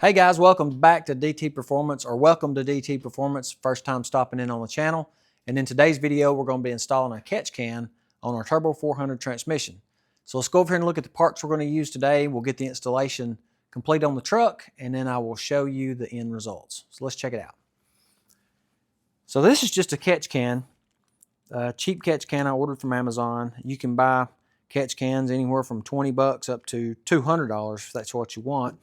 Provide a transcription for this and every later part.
Hey guys, welcome back to DT Performance, or welcome to DT Performance, first time stopping in on the channel. And in today's video, we're going to be installing a catch can on our TH400 transmission. So let's go over here and look at the parts we're going to use today. We'll get the installation complete on the truck, and then I will show you the end results. So let's check it out. So this is just a catch can, a cheap catch can I ordered from Amazon. You can buy catch cans anywhere from 20 bucks up to $200 if that's what you want.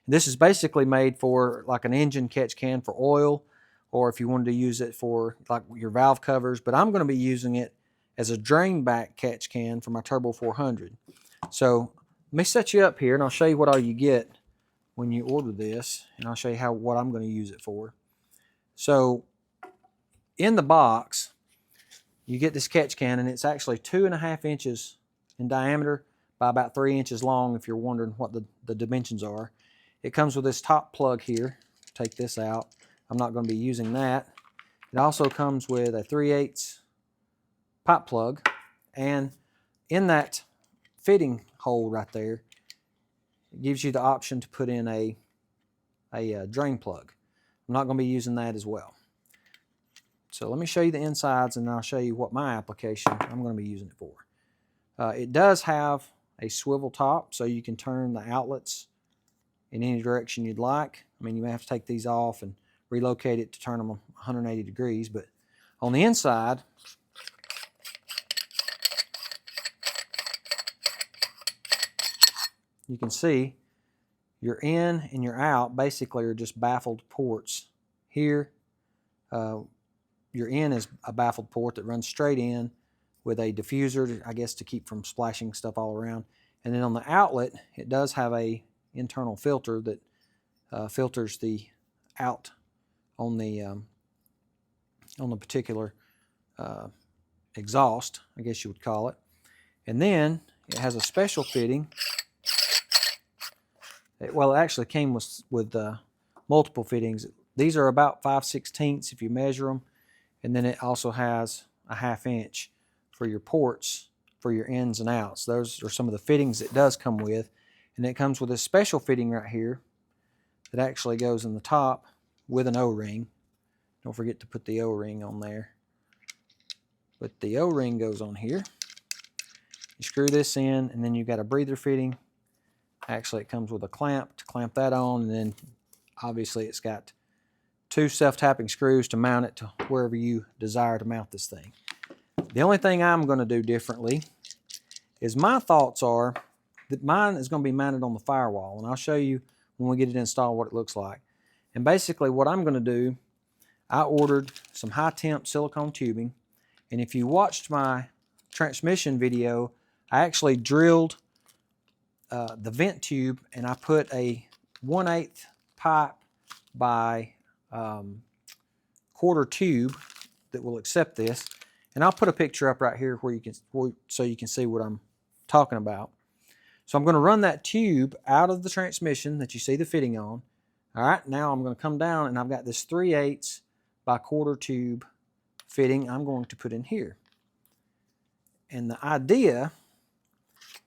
This is basically made for like an engine catch can for oil, or if you wanted to use it for like your valve covers, but I'm going to be using it as a drain back catch can for my TH400. So let me set you up here and I'll show you what all you get when you order this, and I'll show you what I'm going to use it for. So in the box, you get this catch can, and it's actually 2.5 inches in diameter by about 3 inches long, if you're wondering what the dimensions are. It comes with this top plug here. Take this out. I'm not going to be using that. It also comes with a 3/8 pipe plug, and in that fitting hole right there, it gives you the option to put in a drain plug. I'm not going to be using that as well. So let me show you the insides, and I'll show you what my application I'm going to be using it for. It does have a swivel top, so you can turn the outlets in any direction you'd like. I mean, you may have to take these off and relocate it to turn them 180 degrees, but on the inside, you can see your in and your out basically are just baffled ports. Here, your in is a baffled port that runs straight in with a diffuser, I guess, to keep from splashing stuff all around. And then on the outlet, it does have a internal filter that filters the out on the particular exhaust, I guess you would call it. And then it has a special fitting. Well, it actually came with multiple fittings. These are about 5/16 if you measure them, and then it also has a 1/2 inch for your ports for your ins and outs. Those are some of the fittings it does come with. And it comes with a special fitting right here that actually goes in the top with an O-ring. Don't forget to put the O-ring on there. But the O-ring goes on here. You screw this in, and then you've got a breather fitting. Actually, it comes with a clamp to clamp that on, and then obviously it's got 2 self-tapping screws to mount it to wherever you desire to mount this thing. The only thing I'm going to do differently is, my thoughts are that mine is going to be mounted on the firewall, and I'll show you when we get it installed what it looks like. And basically what I'm going to do, I ordered some high temp silicone tubing, and if you watched my transmission video, I actually drilled the vent tube, and I put a 1/8 pipe by 1/4 tube that will accept this. And I'll put a picture up right here so you can see what I'm talking about. So I'm going to run that tube out of the transmission that you see the fitting on. All right, now I'm going to come down, and I've got this 3/8 by 1/4 tube fitting I'm going to put in here. And the idea,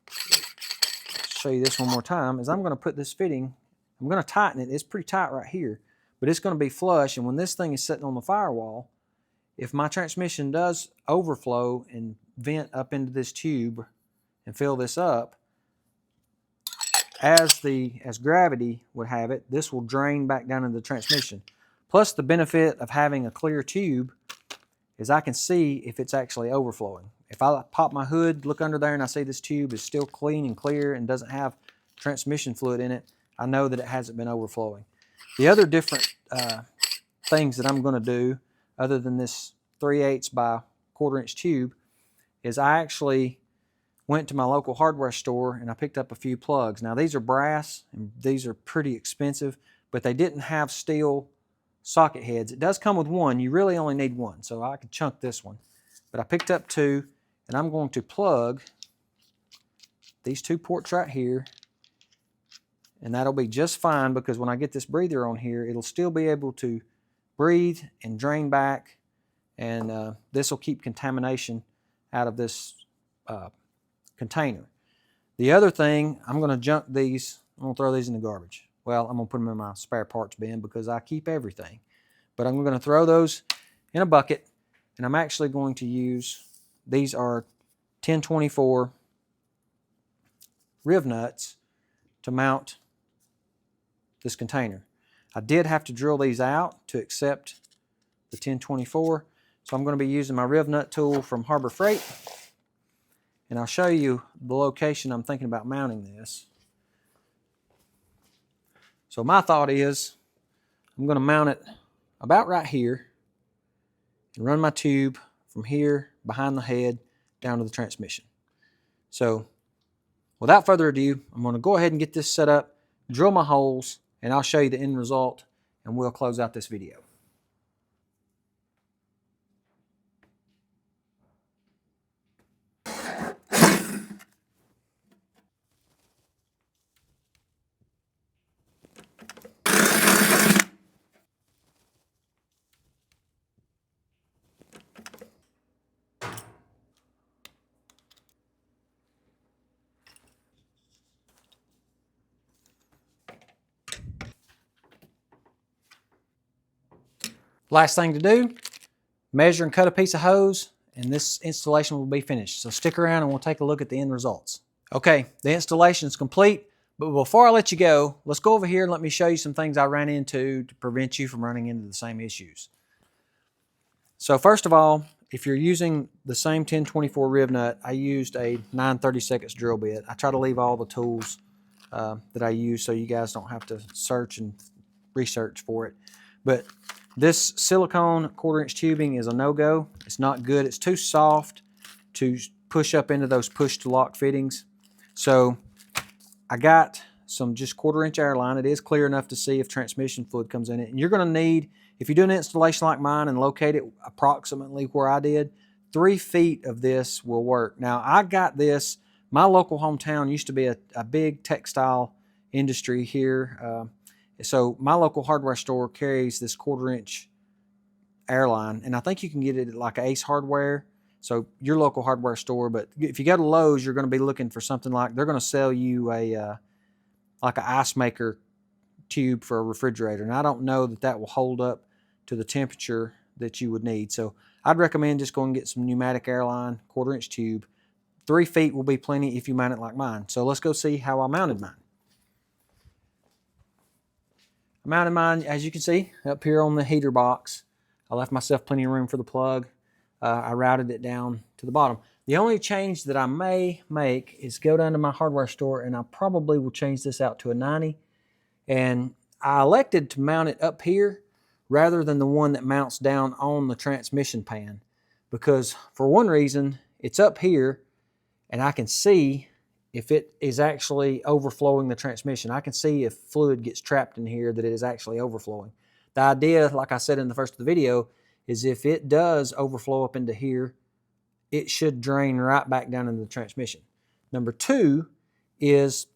show you this one more time, is I'm going to put this fitting, I'm going to tighten it. It's pretty tight right here, but it's going to be flush, and when this thing is sitting on the firewall, if my transmission does overflow and vent up into this tube and fill this up, as gravity would have it, this will drain back down into the transmission. Plus, the benefit of having a clear tube is I can see if it's actually overflowing. If I pop my hood, look under there, and I see this tube is still clean and clear and doesn't have transmission fluid in it, I know that it hasn't been overflowing. The other different things that I'm going to do, other than this 3/8 by 1/4 inch tube, is I actually went to my local hardware store and I picked up a few plugs. Now these are brass, and these are pretty expensive, but they didn't have steel socket heads. It does come with one. You really only need one, so I could chunk this one. But I picked up 2, and I'm going to plug these 2 ports right here, and that'll be just fine, because when I get this breather on here, it'll still be able to breathe and drain back, and this will keep contamination out of this container. The other thing, I'm going to junk these, I'm going to throw these in the garbage. Well, I'm going to put them in my spare parts bin because I keep everything. But I'm going to throw those in a bucket, and I'm actually going to use, these are 1024 riv nuts to mount this container. I did have to drill these out to accept the 1024, so I'm going to be using my riv nut tool from Harbor Freight, and I'll show you the location I'm thinking about mounting this. So my thought is I'm going to mount it about right here and run my tube from here behind the head down to the transmission. So without further ado, I'm going to go ahead and get this set up, drill my holes, and I'll show you the end result, and we'll close out this video. Last thing to do, measure and cut a piece of hose, and this installation will be finished. So stick around and we'll take a look at the end results. Okay, the installation is complete, but before I let you go, let's go over here and let me show you some things I ran into to prevent you from running into the same issues. So first of all, if you're using the same 1024 riv nut, I used a 9/32 drill bit. I try to leave all the tools that I use so you guys don't have to search and research for it. But this silicone 1/4-inch tubing is a no-go. It's not good. It's too soft to push up into those push-to-lock fittings. So I got some just 1/4-inch airline. It is clear enough to see if transmission fluid comes in it. And you're going to need, if you do an installation like mine and locate it approximately where I did, 3 feet of this will work. Now I got this, my local hometown used to be a big textile industry here. So my local hardware store carries this 1/4-inch airline, and I think you can get it at like Ace Hardware, so your local hardware store. But if you go to Lowe's, you're going to be looking for something like, they're going to sell you a like an ice maker tube for a refrigerator, and I don't know that that will hold up to the temperature that you would need. So I'd recommend just going and get some pneumatic airline, 1/4-inch tube. 3 feet will be plenty if you mount it like mine. So let's go see how I mounted mine. I mounted mine, as you can see, up here on the heater box. I left myself plenty of room for the plug. I routed it down to the bottom. The only change that I may make is go down to my hardware store, and I probably will change this out to a 90. And I elected to mount it up here rather than the one that mounts down on the transmission pan, because for one reason, it's up here and I can see if it is actually overflowing the transmission. I can see if fluid gets trapped in here that it is actually overflowing. The idea, like I said in the first of the video, is if it does overflow up into here, it should drain right back down into the transmission. Number 2 is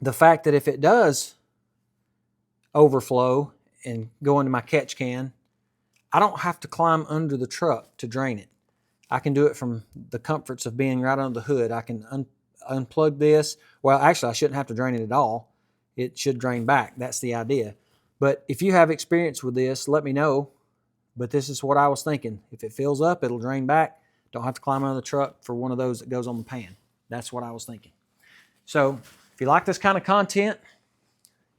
the fact that if it does overflow and go into my catch can, I don't have to climb under the truck to drain it. I can do it from the comforts of being right under the hood. I can unplug this. Well, actually, I shouldn't have to drain it at all. It should drain back. That's the idea. But if you have experience with this, let me know. But this is what I was thinking. If it fills up, it'll drain back. Don't have to climb under the truck for one of those that goes on the pan. That's what I was thinking. So if you like this kind of content,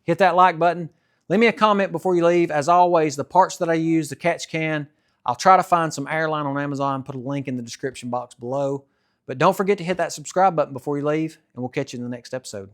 hit that like button. Leave me a comment before you leave. As always, the parts that I use, the catch can, I'll try to find some airline on Amazon, put a link in the description box below. But don't forget to hit that subscribe button before you leave, and we'll catch you in the next episode.